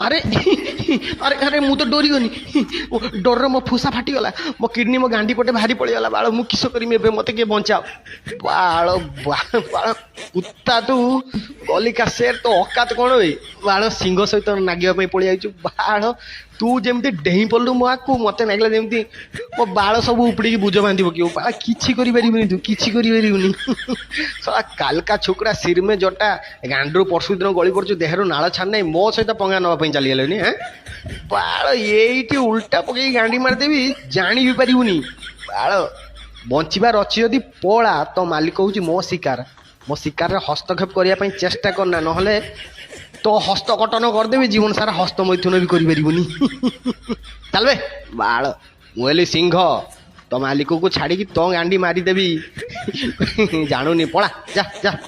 अरे अरे अरे मु तो डरी गनी डर मो फुसा फाटीगला मो किडनी मो गांडी पटे भारी पड़गला बाल मु किस करमी एबे मते के बचाओ बाल बाल कुत्ता तू कलिका शेर तो औकात कौन भाई बाल सिंह सहित नागिया पड़े जाइछु बाल तू जमती डेही पड़लु मो आकु मते नागला जमती मो बाल सब उपड़ी बुझ बांधी पकियो बाल किछि करि परिबनी तू किछि करि परिबनी साला कालका छोकरा सिर में जटा गांडरू परसु दिन गली पड़छु देहरु नाळ छान नै मो सहित पंगा नवा पई चली गेलेनी हैं बाल एइटी उल्टा पकई गांडी मार देबी जानी भी परिबुनी बाल बंचिबार अछि यदि पळा तो मालिक होउची मो शिकार रे हस्तक्षेप करिया पई चेष्टा करना नहले तो हस्तकटन करदेवी जीवन सारा हस्त मैथुन भी करी चल बे बाल मुहली सिंह तो मालिक को छाड़ी तो गांडी मारिदेवी जानूनी पड़ा जा जा।